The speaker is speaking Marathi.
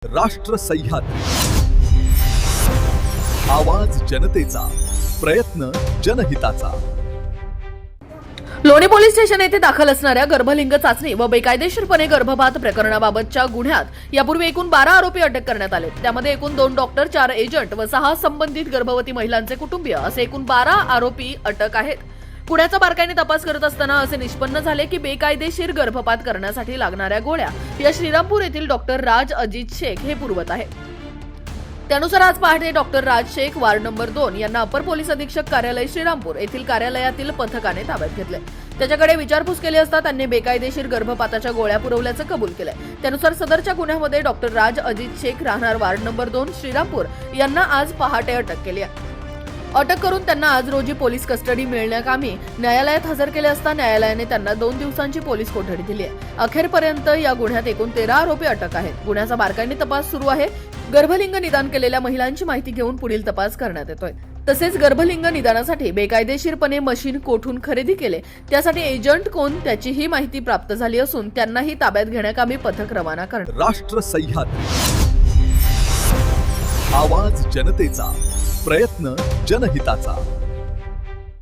राष्ट्र सह्याद्री, आवाज जनतेचा, प्रयत्न जनहिताचा। लोणी पोलीस स्टेशन येथे दाखल असणाऱ्या गर्भलिंग चाचणी व बेकायदेशीरपणे गर्भपात प्रकरणाबाबतच्या गुन्ह्यात यापूर्वी एकूण 12 आरोपी अटक करण्यात आले। त्यामध्ये एकूण 2 डॉक्टर, 4 एजंट व 6 संबंधित गर्भवती महिलांचे कुटुंबीय असे एकूण 12 आरोपी अटक आहेत। पुण्याचा बारकाईने तपास करत असताना असे निष्पन्न झाले की बेकायदेशीर गर्भपात करण्यासाठी लागणाऱ्या गोळ्या या श्रीरामपूर येथील डॉक्टर राज अजित शेख हे पुरवत आहेत। त्यानुसार आज पहाटे डॉक्टर राज शेख वार्ड नंबर 2 यांना अपर पोलीस अधीक्षक कार्यालय श्रीरामपूर येथील कार्यालयातील पथकाने ताब्यात घेतले। त्याच्याकडे विचारपूस केली असता त्यांनी बेकायदेशीर गर्भपाताच्या गोळ्या पुरवल्याचं कबूल केले। त्यानुसार सदरच्या गुन्ह्यामध्ये डॉक्टर राज अजित शेख राहणार वार्ड नंबर 2 श्रीरामपूर यांना आज पहाटे अटक केली आहे। अटक करून त्यांना आज रोजी पोलीस कस्टडी मिळण्याकामी न्यायालयात हजर केले असता न्यायालयाने त्यांना 2 दिवसांची पोलीस कोठडी दिली आहे। अखेरपर्यंत या गुन्ह्यात एकूण 13 आरोपी अटक आहेत। गुन्ह्याचा बारकाईने तपास सुरू आहे। गर्भलिंग निदान केलेल्या महिलांची माहिती घेऊन पुढील तपास करण्यात येतोय। तसेच गर्भलिंग निदानासाठी बेकायदेशीरपणे मशीन कोठून खरेदी केले त्यासाठी एजंट कोण त्याचीही माहिती प्राप्त झाली असून त्यांनाही ताब्यात घेण्याकामी पथक रवाना करण्यात। राष्ट्र सह्याद्री, आवाज जनतेचा, प्रयत्न जनहिताचा।